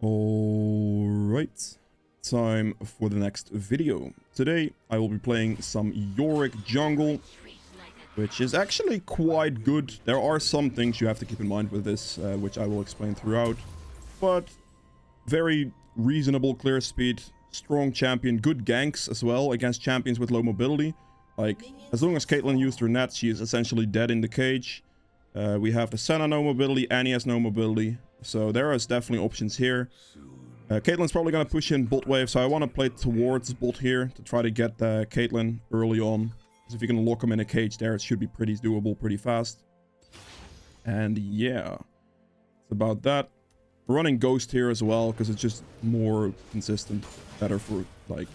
Alright, time for the next video. Today I will be playing some Yorick jungle, which is actually quite good. There are some things you have to keep in mind with this, which I will explain throughout. But very reasonable clear speed, strong champion, good ganks as well against champions with low mobility. Like, as long as Caitlyn used her net, she is essentially dead in the cage. We have the Senna no mobility, Annie has no mobility. So there is definitely options here. Caitlyn's probably going to push in bot wave, so I want to play towards bot here to try to get Caitlyn early on. Because if you can lock him in a cage there, it should be pretty doable pretty fast. And yeah, it's about that. We're running Ghost here as well, because it's just more consistent. Better for, like,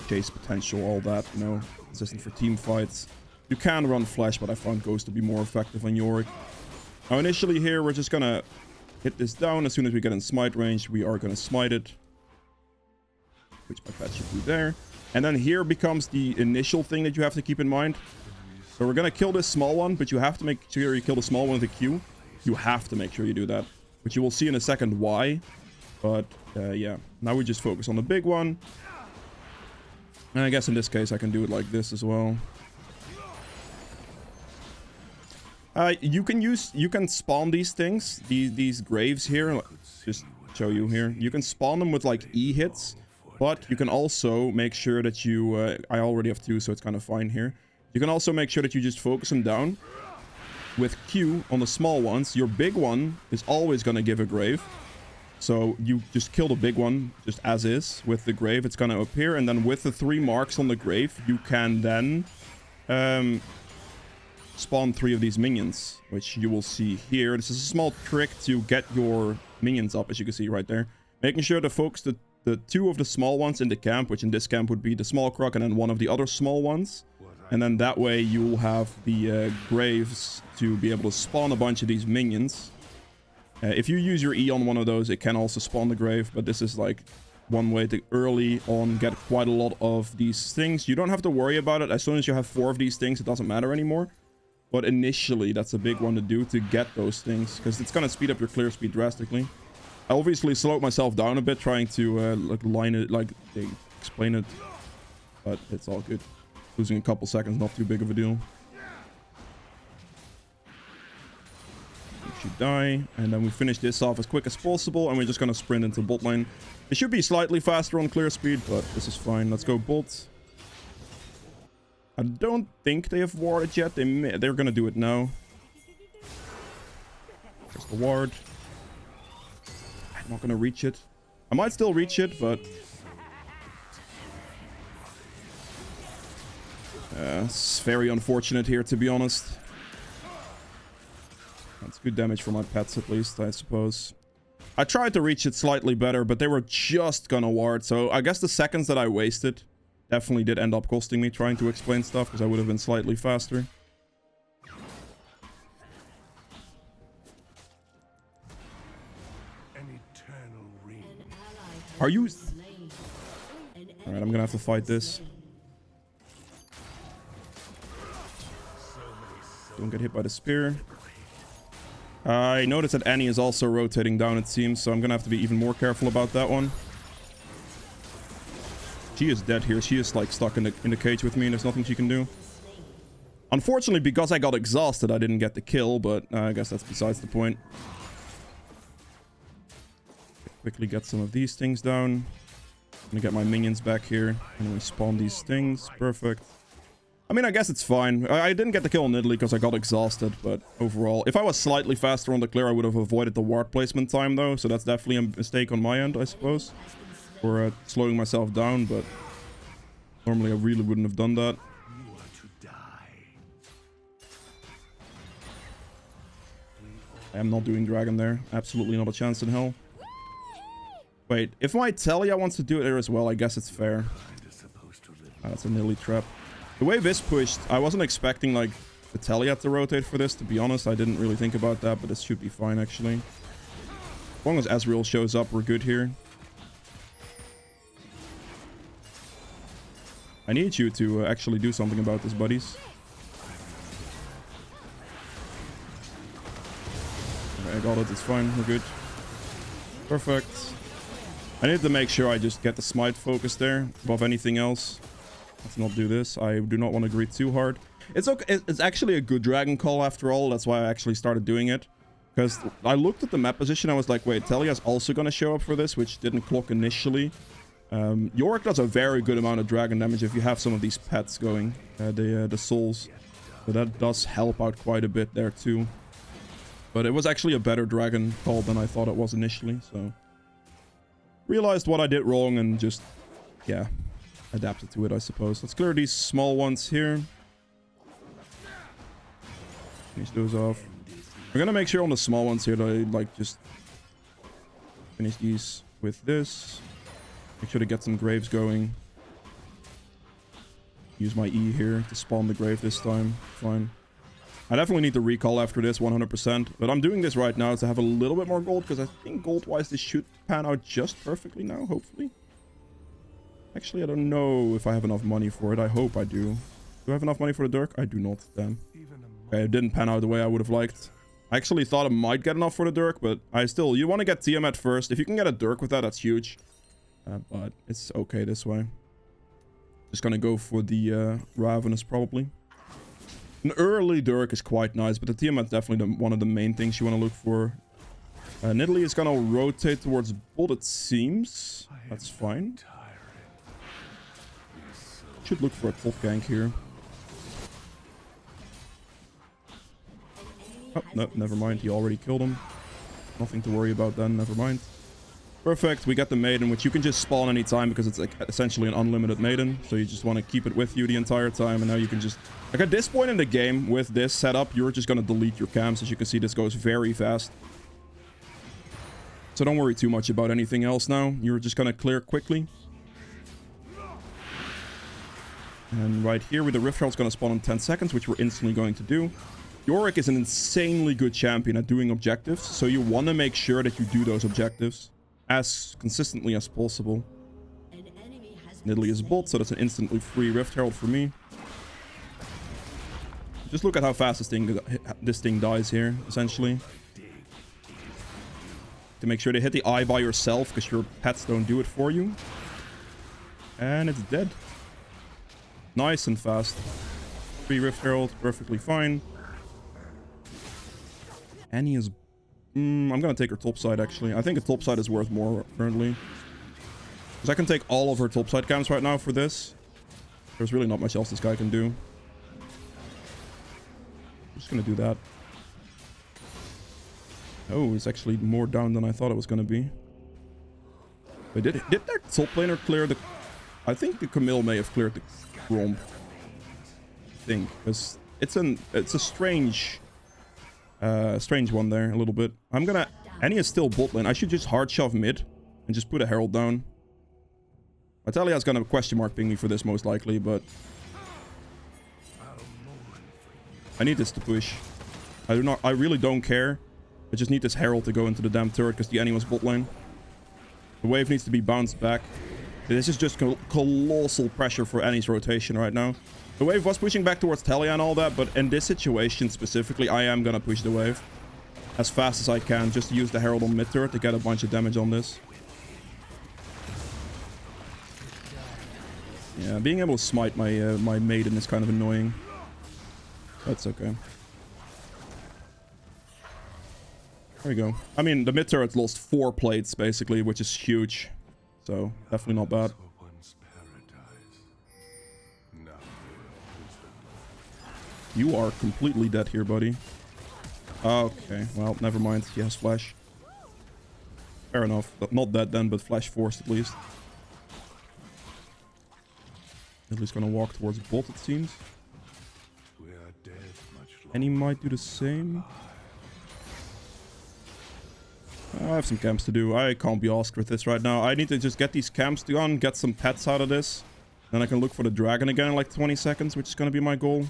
chase potential, all that, you know. Consistent for team fights. You can run Flash, but I found Ghost to be more effective on Yorick. Now, initially here, we're just going to hit this down. As soon as we get in smite range, we are going to smite it. Which my pet should do there. And then here becomes the initial thing that you have to keep in mind. So we're going to kill this small one, but you have to make sure you kill the small one with a Q. You have to make sure you do that. Which you will see in a second why. But yeah, now we just focus on the big one. And I guess in this case I can do it like this as well. You can spawn these things, these graves here. Just show you here. You can spawn them with like E hits, but you can also make sure that you, I already have two, so it's kind of fine here. You can also make sure that you just focus them down with Q on the small ones. Your big one is always going to give a grave. So you just kill the big one just as is with the grave. It's going to appear, and then with the 3 marks on the grave, you can then spawn 3 of these minions, which you will see here. This is a small trick to get your minions up, as you can see right there. Making sure to focus the 2 of the small ones in the camp, which in this camp would be the small croc and then 1 of the other small ones. And then that way you will have the graves to be able to spawn a bunch of these minions. If you use your E on one of those, it can also spawn the grave, but this is like one way to early on get quite a lot of these things. You don't have to worry about it. As soon as you have 4 of these things, it doesn't matter anymore. But initially, that's a big one to do, to get those things, because it's going to speed up your clear speed drastically. I obviously slowed myself down a bit, trying to like line it, like they explain it, but it's all good. Losing a couple seconds, not too big of a deal. You should die, and then we finish this off as quick as possible, and we're just going to sprint into bot lane. It should be slightly faster on clear speed, but this is fine. Let's go bot. I don't think they have warded yet. They're gonna do it now. Just the ward. I'm not gonna reach it. I might still reach it, but it's very unfortunate here, to be honest. That's good damage for my pets, at least, I suppose. I tried to reach it slightly better, but they were just gonna ward. So I guess the seconds that I wasted definitely did end up costing me trying to explain stuff, because I would have been slightly faster. Are you... Alright, I'm gonna have to fight this. Don't get hit by the spear. I noticed that Annie is also rotating down, it seems, so I'm gonna have to be even more careful about that one. She is dead here. She is like stuck in the cage with me, and there's nothing she can do. Unfortunately, because I got exhausted, I didn't get the kill, but I guess that's besides the point. Quickly get some of these things down. I'm gonna get my minions back here, and we spawn these things. Perfect. I mean, I guess it's fine. I didn't get the kill on Italy because I got exhausted, but overall, if I was slightly faster on the clear, I would have avoided the ward placement time, though, so that's definitely a mistake on my end, I suppose. For slowing myself down, but normally I really wouldn't have done that. I am not doing dragon there. Absolutely not a chance in hell. Wait, if my Talia wants to do it there as well, I guess it's fair. That's a nilly trap. The way this pushed, I wasn't expecting like the Talia to rotate for this, to be honest. I didn't really think about that, but this should be fine actually. As long as Ezreal shows up, we're good here. I need you to actually do something about this, buddies. I got it. It's fine. We're good. Perfect. I need to make sure I just get the smite focus there above anything else. Let's not do this. I do not want to greet too hard. It's okay. It's actually a good dragon call after all. That's why I actually started doing it. Because I looked at the map position. I was like, wait, Talia's also going to show up for this, which didn't clock initially. Yorick does a very good amount of dragon damage if you have some of these pets going. The souls. So that does help out quite a bit there too. But it was actually a better dragon call than I thought it was initially. So realized what I did wrong and just, yeah, adapted to it, I suppose. Let's clear these small ones here. Finish those off. We're gonna make sure on the small ones here that I like just finish these with this. Make sure to get some graves going. Use my E here to spawn the grave this time. Fine. I definitely need to recall after this 100%. But I'm doing this right now to have a little bit more gold, because I think gold-wise this should pan out just perfectly now, hopefully. Actually, I don't know if I have enough money for it. I hope I do. Do I have enough money for the Dirk? I do not. Damn. Okay, it didn't pan out the way I would have liked. I actually thought I might get enough for the Dirk, but you want to get Tiamat first. If you can get a Dirk with that, that's huge. But it's okay this way. Just gonna go for the Ravenous probably. An early Dirk is quite nice, but the Tiamat's definitely one of the main things you want to look for. Nidalee is gonna rotate towards Bolt, it seems. That's fine. Should look for a top gank here. Oh, no, never mind. He already killed him. Nothing to worry about then. Never mind. Perfect. We got the maiden, which you can just spawn anytime because it's like essentially an unlimited maiden. So you just want to keep it with you the entire time. And now you can just... Like at this point in the game with this setup, you're just going to delete your cams. As you can see, this goes very fast. So don't worry too much about anything else now. You're just going to clear quickly. And right here with the Rift Herald's going to spawn in 10 seconds, which we're instantly going to do. Yorick is an insanely good champion at doing objectives, so you want to make sure that you do those objectives as consistently as possible. Nidalee is bot, so that's an instantly free Rift Herald for me. Just look at how fast this thing dies here, essentially. To make sure to hit the eye by yourself, because your pets don't do it for you. And it's dead. Nice and fast. Free Rift Herald, perfectly fine. Annie is... I'm gonna take her topside, actually. I think a topside is worth more, currently. Because I can take all of her topside cams right now for this. There's really not much else this guy can do. I'm just gonna do that. Oh, it's actually more down than I thought it was gonna be. Wait, did their top laner clear the... I think the Camille may have cleared the Gromp. I think. Because it's a strange... strange one there, a little bit. I'm gonna... Annie is still bot lane. I should just hard shove mid and just put a Herald down. Natalia's gonna question mark ping me for this most likely, but... I need this to push. I really don't care. I just need this Herald to go into the damn turret because the Annie was bot lane. The wave needs to be bounced back. This is just colossal pressure for Annie's rotation right now. The wave was pushing back towards Talia and all that, but in this situation specifically, I am gonna push the wave as fast as I can, just to use the Herald on mid turret to get a bunch of damage on this. Yeah, being able to smite my my maiden is kind of annoying. That's okay. There we go. I mean, the mid turret lost 4 plates basically, which is huge. So definitely not bad. You are completely dead here, buddy. Okay, well, never mind. He has flash. Fair enough. Not dead then, but flash forced at least. At least gonna walk towards bot, it seems. And he might do the same. I have some camps to do. I can't be asked with this right now. I need to just get these camps done, get some pets out of this. Then I can look for the dragon again in like 20 seconds, which is gonna be my goal.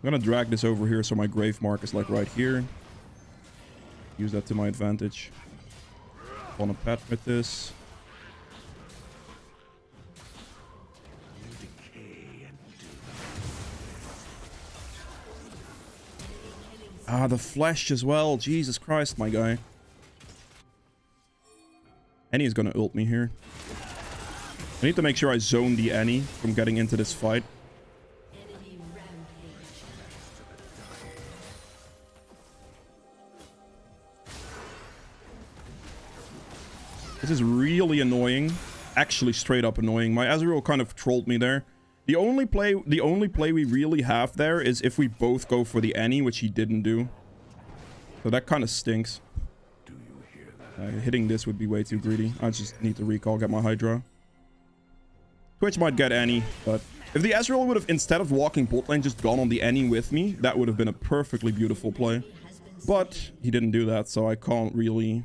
I'm gonna drag this over here so my grave mark is like right here. Use that to my advantage. Want a pet with this. Ah, the flash as well. Jesus Christ, my guy. Annie's gonna ult me here. I need to make sure I zone the Annie from getting into this fight. This is really annoying. Actually, straight up annoying. My Azrael kind of trolled me there. The only play we really have there is if we both go for the Annie, which he didn't do. So that kind of stinks. Hitting this would be way too greedy. I just need to recall, get my Hydra. Twitch might get Annie, but if the Azrael would have, instead of walking bot lane, just gone on the Annie with me, that would have been a perfectly beautiful play. But he didn't do that, so I can't really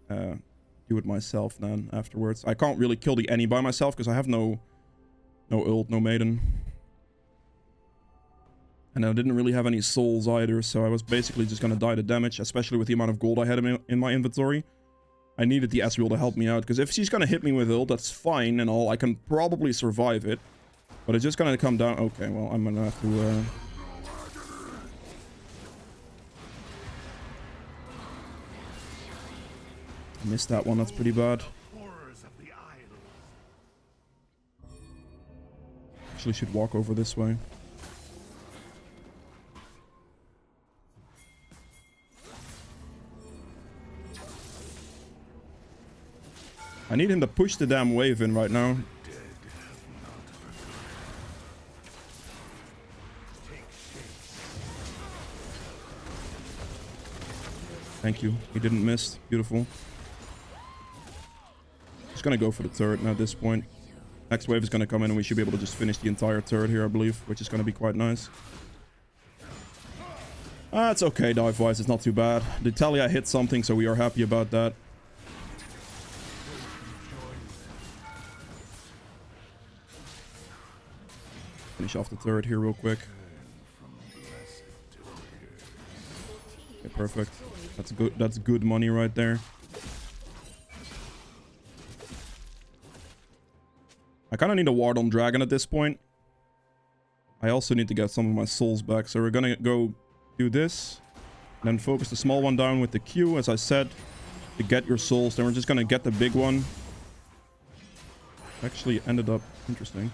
do it myself then afterwards. I can't really kill the Annie by myself because I have no ult, no maiden. And I didn't really have any souls either, so I was basically just gonna die to damage, especially with the amount of gold I had in my inventory. I needed the Ezreal to help me out, because if she's gonna hit me with ult, that's fine and all. I can probably survive it. But it's just gonna come down... Okay, well, I'm gonna have to... Missed that one, that's pretty bad. Actually should walk over this way. I need him to push the damn wave in right now. Thank you. He didn't miss. Beautiful. Just gonna go for the turret now at this point. Next wave is gonna come in and we should be able to just finish the entire turret here, I believe, which is gonna be quite nice. It's okay dive-wise. It's not too bad. The Talia hit something, so we are happy about that. Finish off the turret here real quick. Okay, perfect. That's good. That's good money right there. I kind of need a ward on dragon at this point. I also need to get some of my souls back, so we're gonna go do this, and then focus the small one down with the Q, as I said, to get your souls. Then we're just gonna get the big one. Actually ended up interesting.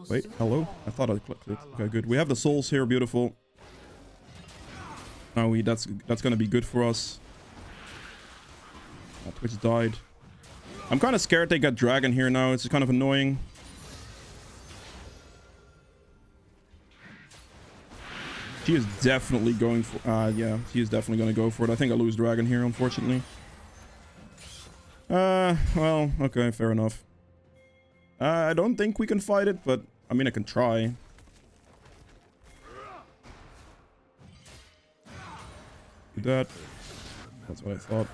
Wait, hello? I thought I clicked it. Okay, good. We have the souls here, beautiful. Now that's gonna be good for us. Twitch died. I'm kind of scared they get dragon here now. It's kind of annoying. She is definitely going for... yeah, she is definitely going to go for it. I think I lose dragon here, unfortunately. Well, okay, fair enough. I don't think we can fight it, but... I mean, I can try. Do that. That's what I thought.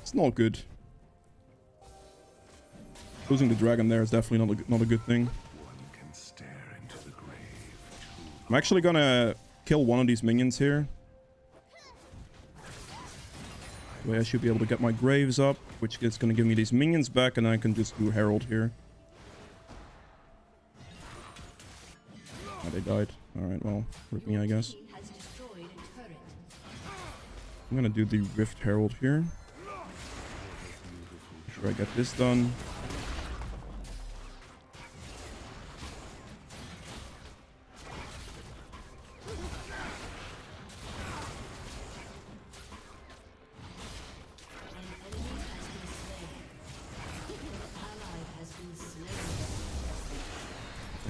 It's not good. Losing the dragon there is definitely not a good thing. I'm actually gonna kill one of these minions here. That way I should be able to get my graves up, which is gonna give me these minions back, and I can just do Herald here. Oh, they died. Alright, well, rip me, I guess. I'm gonna do the Rift Herald here. Make sure I get this done.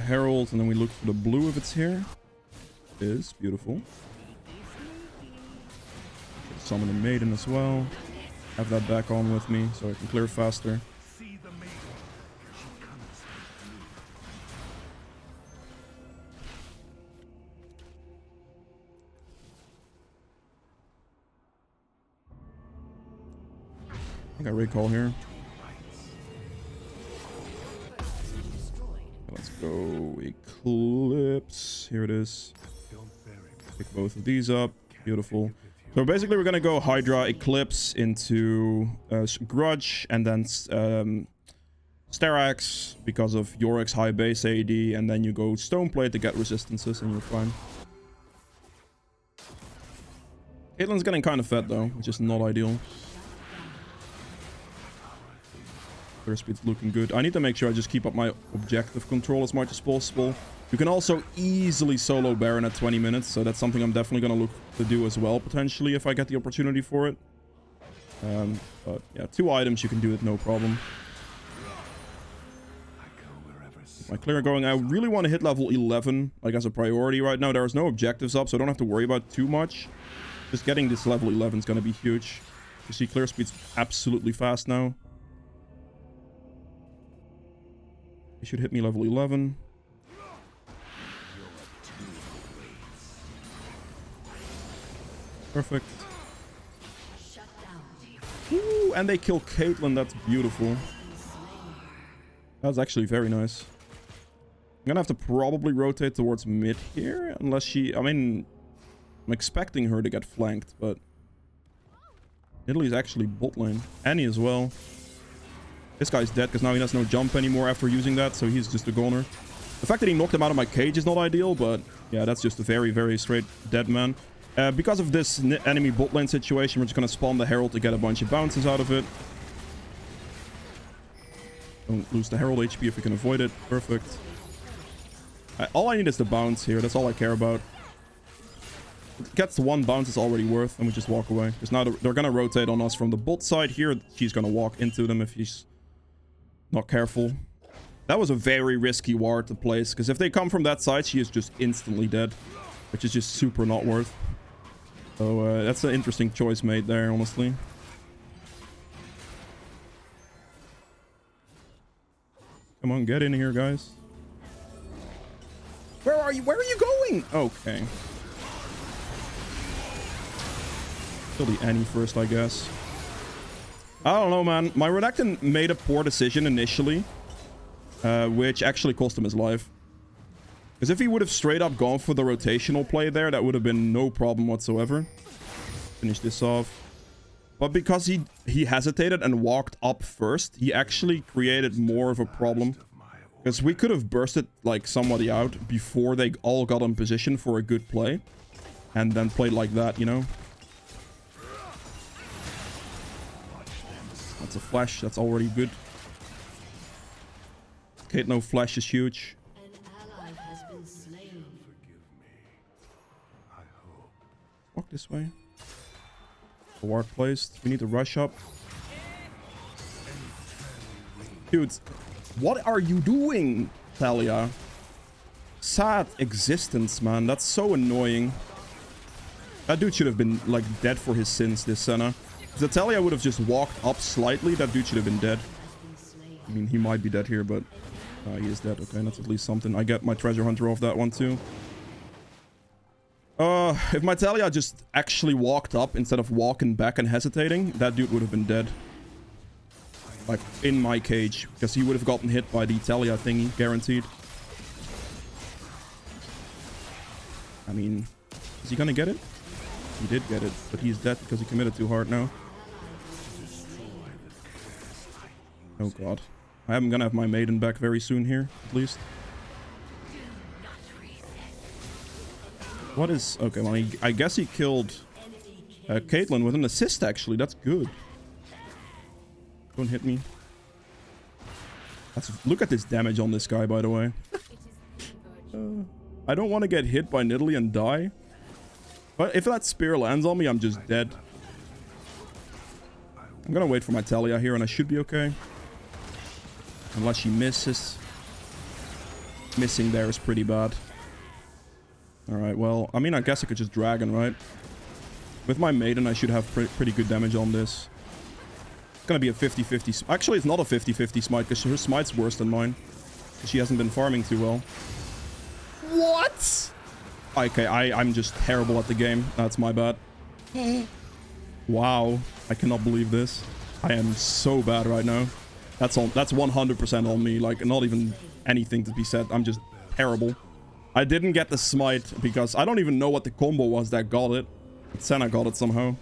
Herald, and then we look for the blue if it's here. It is beautiful. Summon a maiden as well. Have that back on with me so I can clear faster. I got recall here. Let's go Eclipse. Here it is. Pick both of these up. Beautiful. So basically we're gonna go Hydra Eclipse into Grudge, and then Sterax because of Yorick's high base AD, and then you go Stoneplate to get resistances and you're fine. Caitlyn's getting kind of fed though, which is not ideal. Their speed's looking good. I need to make sure I just keep up my objective control as much as possible. You can also easily solo Baron at 20 minutes, so that's something I'm definitely going to look to do as well, potentially, if I get the opportunity for it. But yeah, 2 items, you can do it, no problem. My clear going. I really want to hit level 11, like, as a priority right now. There's no objectives up, so I don't have to worry about too much. Just getting this level 11 is going to be huge. You see clear speed's absolutely fast now. He should hit me level 11. Perfect. Ooh, and they kill Caitlyn. That's beautiful. That's actually very nice. I'm gonna have to probably rotate towards mid here, unless she... I mean, I'm expecting her to get flanked, but... Italy's actually bot lane. Annie as well. This guy's dead, because now he has no jump anymore after using that, so he's just a goner. The fact that he knocked him out of my cage is not ideal, but... Yeah, that's just a very, very straight dead man. Because of this enemy bot lane situation, we're just gonna spawn the Herald to get a bunch of bounces out of it. Don't lose the Herald HP if we can avoid it. Perfect. All I need is the bounce here. That's all I care about. It gets to 1 bounce, it's already worth, and we just walk away. Because now they're gonna rotate on us from the bot side here. She's gonna walk into them if he's not careful. That was a very risky ward to place, because if they come from that side, she is just instantly dead. Which is just super not worth. So that's an interesting choice made there, honestly. Come on, get in here, guys. Where are you? Where are you going? Okay. Kill the Annie first, I guess. I don't know, man. My Redactant made a poor decision initially, which actually cost him his life. Because if he would have straight up gone for the rotational play there, that would have been no problem whatsoever. Finish this off. But because he hesitated and walked up first, he actually created more of a problem. Because we could have bursted like somebody out before they all got in position for a good play. And then played like that, you know? That's a flash. That's already good. Kate, no flash is huge. Walk this way. The ward placed. We need to rush up. Dudes, what are you doing, Talia? Sad existence, man. That's so annoying. That dude should have been, like, dead for his sins, this Senna. If the Talia would have just walked up slightly, that dude should have been dead. I mean, he might be dead here, but... he is dead. Okay, that's at least something. I get my treasure hunter off that one, too. If my Talia just actually walked up instead of walking back and hesitating, that dude would have been dead. Like, in my cage. Because he would have gotten hit by the Talia thingy, guaranteed. I mean, is he gonna get it? He did get it, but he's dead because he committed too hard now. Oh god. I am gonna have my maiden back very soon here, at least. What is... Okay, well, I guess he killed Caitlyn with an assist, actually. That's good. Don't hit me. Look at this damage on this guy, by the way. I don't want to get hit by Nidalee and die. But if that spear lands on me, I'm just dead. I'm gonna wait for my Talia here, and I should be okay. Unless she misses. Missing there is pretty bad. Alright, well, I mean, I guess I could just Dragon, right? With my Maiden, I should have pretty good damage on this. It's gonna be a 50-50... Actually, it's not a 50-50 smite, because her smite's worse than mine. She hasn't been farming too well. What? Okay, I'm just terrible at the game. That's my bad. Wow. I cannot believe this. I am so bad right now. That's 100% on me. Like, not even anything to be said. I'm just terrible. I didn't get the smite because I don't even know what the combo was that got it. Senna got it somehow.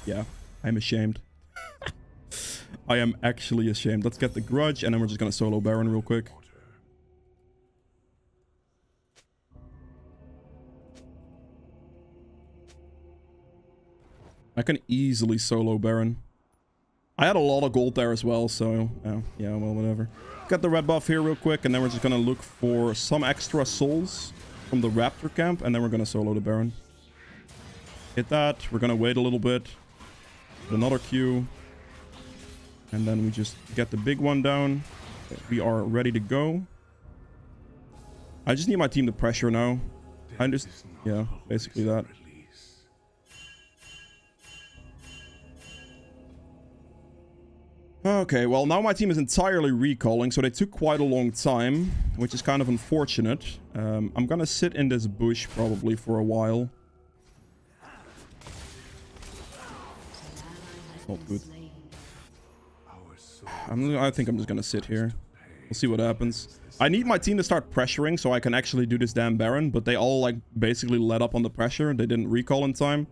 Yeah, I'm ashamed. I am actually ashamed. Let's get the grudge, and then we're just gonna solo Baron real quick. I can easily solo Baron. I had a lot of gold there as well, so yeah, well, whatever. Get the red buff here real quick, and then we're just gonna look for some extra souls from the Raptor camp, and then we're gonna solo the Baron. Hit that. We're gonna wait a little bit. Another Q. And then we just get the big one down. We are ready to go. I just need my team to pressure now. Yeah, basically that. Okay, well, now my team is entirely recalling, so they took quite a long time, which is kind of unfortunate. I'm gonna sit in this bush probably for a while. It's not good. I think I'm just gonna sit here. We'll see what happens. I need my team to start pressuring so I can actually do this damn Baron, but they all, like, basically let up on the pressure. They didn't recall in time.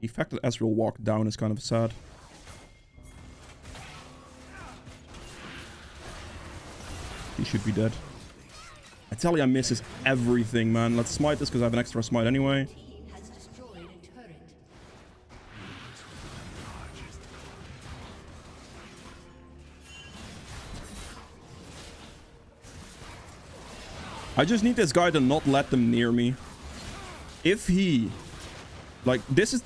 The fact that Ezreal walked down is kind of sad. He should be dead. I tell you, I misses everything, man. Let's smite this because I have an extra smite anyway. I just need this guy to not let them near me. If he... Like, this is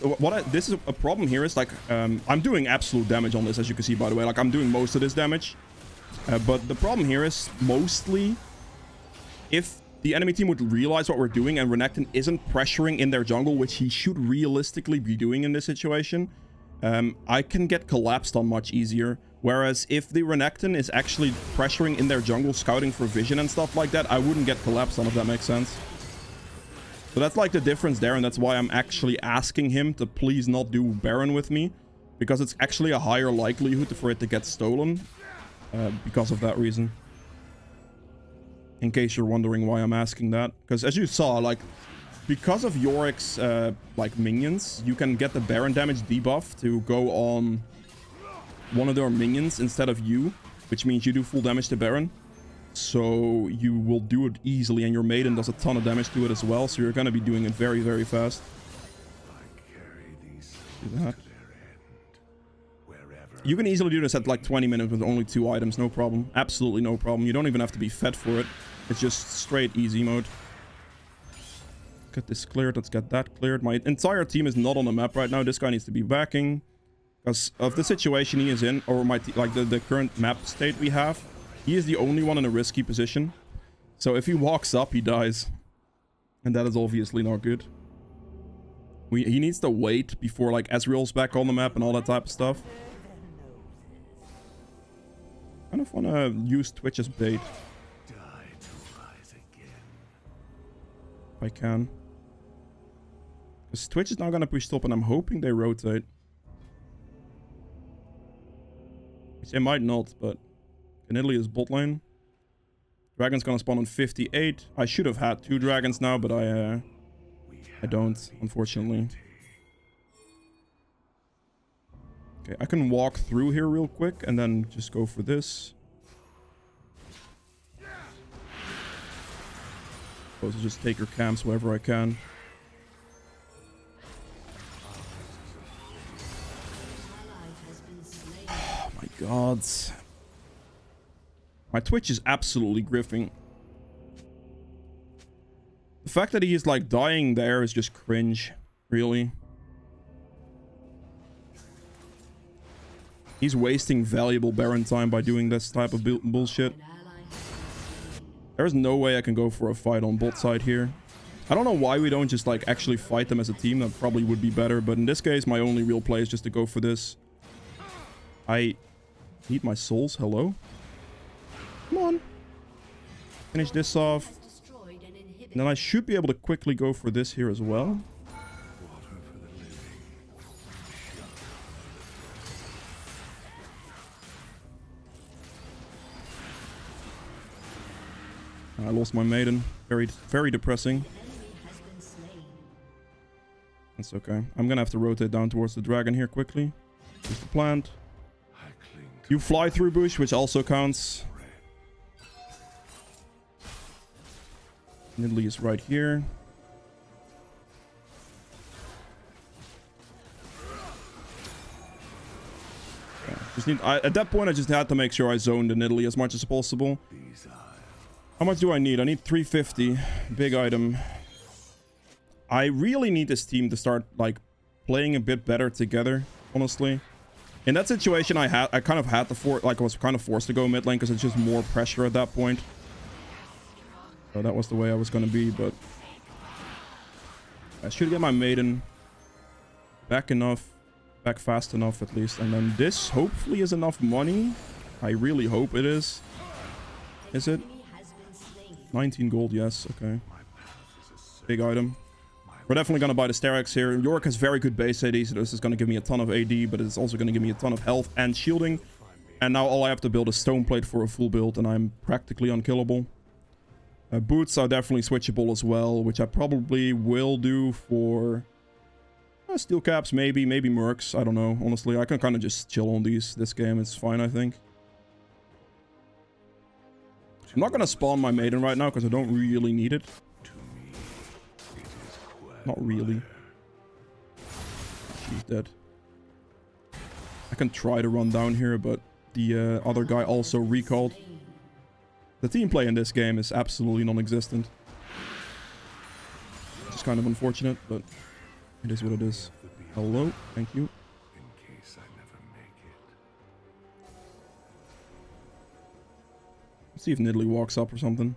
a problem here is, like, I'm doing absolute damage on this, as you can see, by the way. Like, I'm doing most of this damage. But the problem here is, mostly, if the enemy team would realize what we're doing and Renekton isn't pressuring in their jungle, which he should realistically be doing in this situation, I can get collapsed on much easier. Whereas if the Renekton is actually pressuring in their jungle, scouting for vision and stuff like that, I wouldn't get collapsed on, if that makes sense. So that's like the difference there, and that's why I'm actually asking him to please not do Baron with me. Because it's actually a higher likelihood for it to get stolen. Because of that reason. In case you're wondering why I'm asking that. Because as you saw, like, because of Yorick's, like, minions, you can get the Baron damage debuff to go on one of their minions instead of you, which means you do full damage to Baron. So you will do it easily, and your maiden does a ton of damage to it as well, so you're going to be doing it very, very fast. Do that. You can easily do this at like 20 minutes with only 2 items, no problem. Absolutely no problem. You don't even have to be fed for it. It's just straight easy mode. Get this cleared. Let's get that cleared. My entire team is not on the map right now. This guy needs to be backing. Because of the situation he is in, or like the current map state we have, he is the only one in a risky position. So if he walks up, he dies. And that is obviously not good. He needs to wait before, like, Ezreal's back on the map and all that type of stuff. I kind of want to use Twitch as bait. If I can. Because Twitch is now going to push top, and I'm hoping they rotate. Which they might not, but... Italy is bot lane. Dragon's gonna spawn on 58. I should have had 2 dragons now, but I don't, unfortunately. Okay, I can walk through here real quick and then just go for this. Suppose I'll just take your camps wherever I can. Oh my god. My Twitch is absolutely griffing. The fact that he is, like, dying there is just cringe, really. He's wasting valuable Baron time by doing this type of bullshit. There's no way I can go for a fight on bot side here. I don't know why we don't just, like, actually fight them as a team. That probably would be better, but in this case, my only real play is just to go for this. I need my souls. Hello? Come on. Finish this off. And then I should be able to quickly go for this here as well. I lost my maiden. Very, very depressing. That's okay. I'm gonna have to rotate down towards the dragon here quickly. Here's the plant. You fly through bush, which also counts. Nidalee is right here. Okay. Just need, at that point, I just had to make sure I zoned the Nidalee as much as possible. How much do I need? I need 350. Big item. I really need this team to start, like, playing a bit better together, honestly. In that situation, I kind of had to I was kind of forced to go mid lane because it's just more pressure at that point. So that was the way I was going to be, but I should get my maiden back fast enough at least. And then this hopefully is enough money. I really hope it is. Is it? 19 gold, yes, okay. Big item. We're definitely going to buy the Strix here. Yorick has very good base AD, so this is going to give me a ton of AD, but it's also going to give me a ton of health and shielding. And now all I have to build is stone plate for a full build, and I'm practically unkillable. Boots are definitely switchable as well, which I probably will do for steel caps, maybe mercs. I don't know, honestly. I can kind of just chill on this game. It's fine, I think. I'm not going to spawn my maiden right now because I don't really need it. Not really. She's dead. I can try to run down here, but the other guy also recalled. The team play in this game is absolutely non-existent. It's kind of unfortunate, but it is what it is. Hello, thank you. Let's see if Nidalee walks up or something.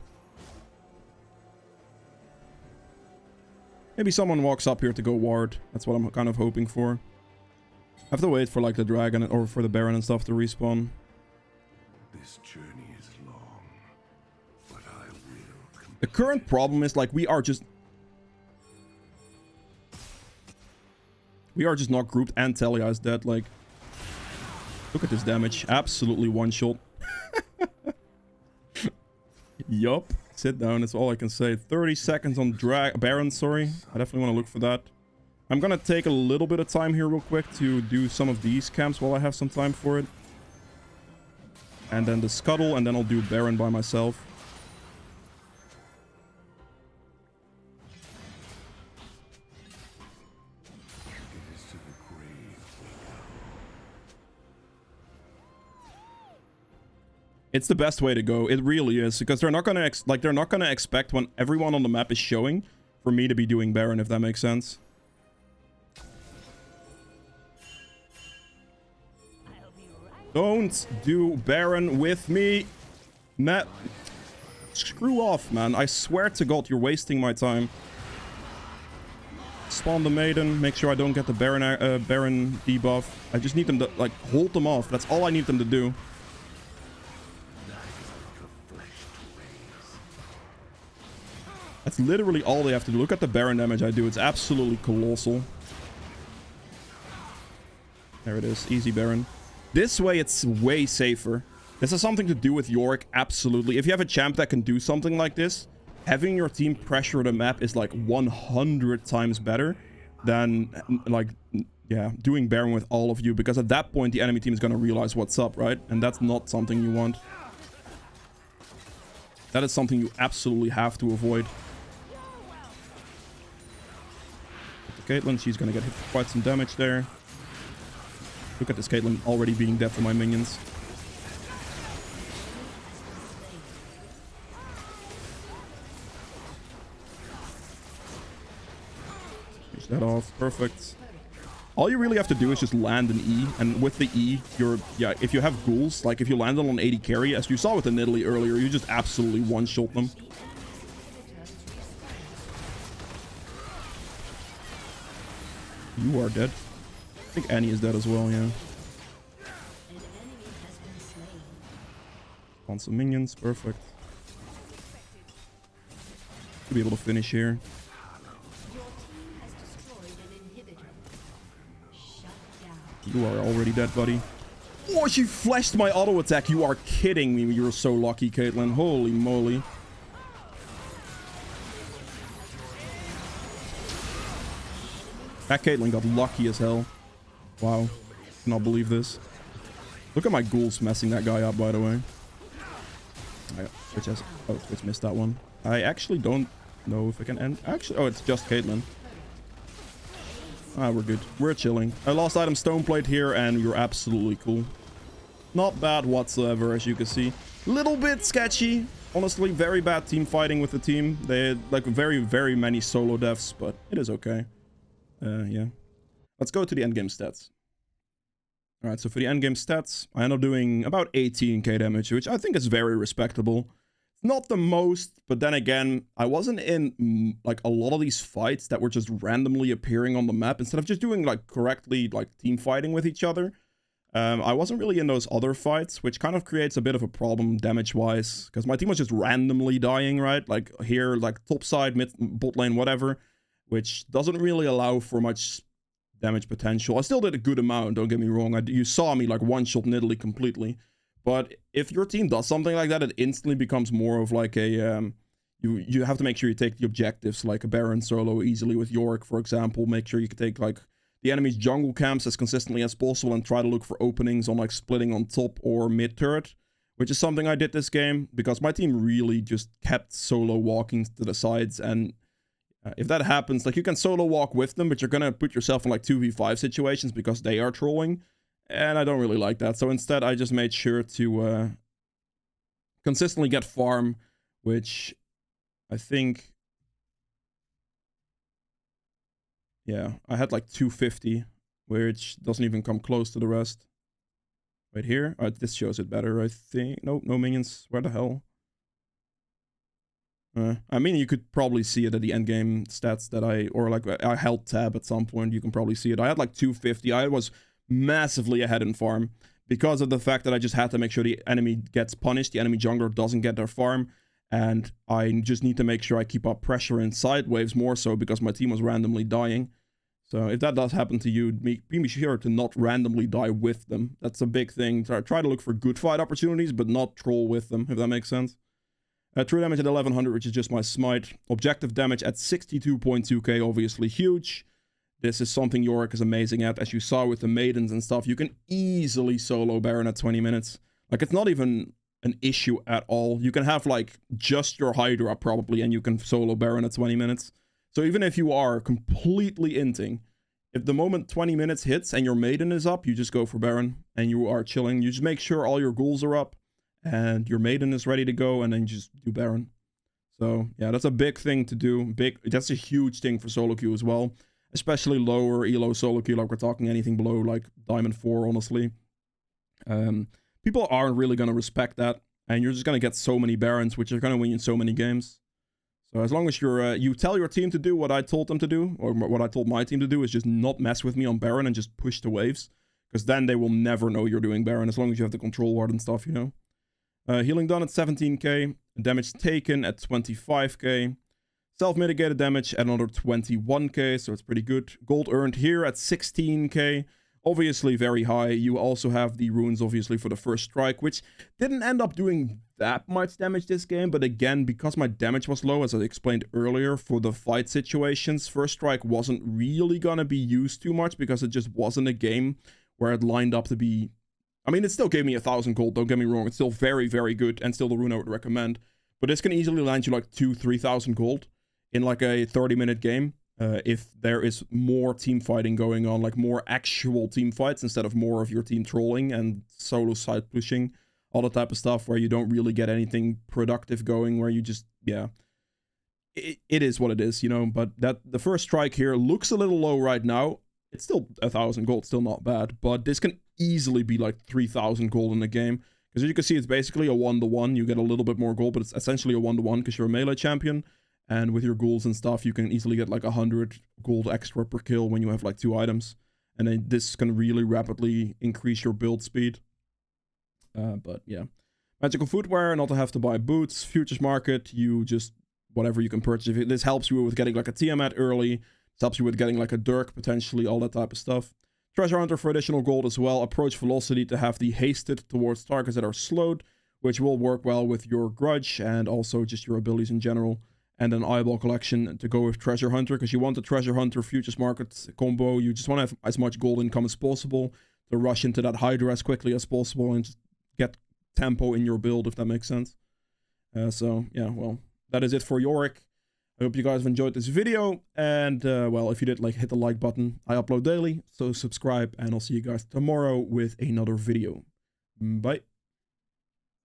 Maybe someone walks up here to go ward. That's what I'm kind of hoping for. I have to wait for like the dragon or for the baron and stuff to respawn. This journey is long, but I will. The current problem is like we are just not grouped, and Talia is dead. Like, look at this damage. Absolutely one shot. Yup. Sit down, that's all I can say. 30 seconds on Baron, sorry. I definitely want to look for that. I'm gonna take a little bit of time here real quick to do some of these camps while I have some time for it. And then the scuttle, and then I'll do Baron by myself. It's the best way to go. It really is, because they're not gonna expect when everyone on the map is showing for me to be doing Baron, if that makes sense. Don't do Baron with me, Matt. Screw off, man. I swear to God, you're wasting my time. Spawn the maiden. Make sure I don't get the Baron debuff. I just need them to like hold them off. That's all I need them to do. That's literally all they have to do. Look at the Baron damage I do. It's absolutely colossal. There it is. Easy Baron. This way, it's way safer. This has something to do with Yorick. Absolutely. If you have a champ that can do something like this, having your team pressure the map is like 100 times better than like, yeah, doing Baron with all of you. Because at that point, the enemy team is going to realize what's up, right? And that's not something you want. That is something you absolutely have to avoid. Caitlyn, she's gonna get hit for quite some damage there. Look at this Caitlyn already being dead for my minions. Finish that off. Perfect. All you really have to do is just land an E, and with the E, if you have ghouls, like if you land on an 80 carry, as you saw with the Nidalee earlier, you just absolutely one-shot them. You are dead. I think Annie is dead as well, yeah. On some minions, perfect. Should be able to finish here. You are already dead, buddy. Oh, she flashed my auto attack. You are kidding me. You're so lucky, Caitlyn. Holy moly. That Caitlyn got lucky as hell. Wow. Cannot believe this. Look at my ghouls messing that guy up, by the way. Switch missed that one. I actually don't know if I can end. Actually, oh, it's just Caitlyn. Ah, we're good. We're chilling. I lost item Stoneplate here, and you're absolutely cool. Not bad whatsoever, as you can see. Little bit sketchy. Honestly, very bad team fighting with the team. They had like very, very many solo deaths, but it is okay. Yeah. Let's go to the endgame stats. Alright, so for the endgame stats, I end up doing about 18k damage, which I think is very respectable. Not the most, but then again, I wasn't in like a lot of these fights that were just randomly appearing on the map. Instead of just doing like correctly like team fighting with each other, I wasn't really in those other fights, which kind of creates a bit of a problem damage-wise, because my team was just randomly dying, right? Like here, like top side, mid, bot lane, whatever, which doesn't really allow for much damage potential. I still did a good amount, don't get me wrong. You saw me like one-shot Nidalee completely. But if your team does something like that, it instantly becomes more of like a... you have to make sure you take the objectives, like a Baron solo easily with Yorick, for example. Make sure you can take like the enemy's jungle camps as consistently as possible and try to look for openings on like splitting on top or mid turret, which is something I did this game because my team really just kept solo walking to the sides. And if that happens, like you can solo walk with them, but you're gonna put yourself in like 2v5 situations because they are trolling, and I don't really like that. So instead I just made sure to consistently get farm, which I think, yeah, I had like 250, which doesn't even come close to the rest. Right here. This shows it better, I think. Nope, no minions. Where the hell? I mean, you could probably see it at the endgame stats that or like I held tab at some point. You can probably see it. I had like 250. I was massively ahead in farm because of the fact that I just had to make sure the enemy gets punished. The enemy jungler doesn't get their farm. And I just need to make sure I keep up pressure in side waves more so because my team was randomly dying. So if that does happen to you, be sure to not randomly die with them. That's a big thing. Try to look for good fight opportunities, but not troll with them, if that makes sense. True damage at 1100, which is just my smite. Objective damage at 62.2k, obviously huge. This is something Yorick is amazing at. As you saw with the maidens and stuff, you can easily solo Baron at 20 minutes. Like, it's not even an issue at all. You can have, like, just your Hydra, probably, and you can solo Baron at 20 minutes. So even if you are completely inting, if the moment 20 minutes hits and your maiden is up, you just go for Baron, and you are chilling. You just make sure all your ghouls are up, and your maiden is ready to go, and then you just do Baron. So, yeah, that's a big thing to do. That's a huge thing for solo queue as well. Especially lower elo solo queue, like we're talking anything below, like Diamond 4, honestly. People aren't really going to respect that, and you're just going to get so many Barons, which are going to win you so many games. So as long as you tell your team to do what I told them to do, or what I told my team to do, is just not mess with me on Baron and just push the waves. Because then they will never know you're doing Baron, as long as you have the control ward and stuff, you know. Healing done at 17k, damage taken at 25k, self-mitigated damage at another 21k, so it's pretty good. Gold earned here at 16k, obviously very high. You also have the runes, obviously, for the first strike, which didn't end up doing that much damage this game, but again, because my damage was low, as I explained earlier, for the fight situations, first strike wasn't really gonna be used too much, because it just wasn't a game where it lined up to be... I mean, it still gave me 1,000 gold, don't get me wrong. It's still very, very good, and still the rune I would recommend. But this can easily land you like 2,000-3,000 gold in like a 30-minute game. If there is more team fighting going on, like more actual team fights, instead of more of your team trolling and solo side pushing, all the type of stuff where you don't really get anything productive going, where you just, yeah. It is what it is, you know, but the first strike here looks a little low right now. It's still 1,000 gold, still not bad, but this can easily be like 3,000 gold in the game. Because as you can see, it's basically a 1-to-1. You get a little bit more gold, but it's essentially a 1-to-1 because you're a melee champion. And with your ghouls and stuff, you can easily get like 100 gold extra per kill when you have like 2 items. And then this can really rapidly increase your build speed. But yeah. Magical footwear, not to have to buy boots. Futures market, you just, whatever you can purchase. This helps you with getting like a Tiamat early. This helps you with getting like a Dirk, potentially, all that type of stuff. Treasure Hunter for additional gold as well. Approach velocity to have the hasted towards targets that are slowed, which will work well with your grudge and also just your abilities in general. and an eyeball collection to go with treasure hunter, because you want the treasure hunter futures market combo. You just want to have as much gold income as possible to rush into that hydra as quickly as possible and just get tempo in your build, if that makes sense. So yeah, well, that is it for Yorick. I hope you guys have enjoyed this video, and well, if you did, like, hit the like button. I upload daily, so subscribe, and I'll see you guys tomorrow with another video. Bye.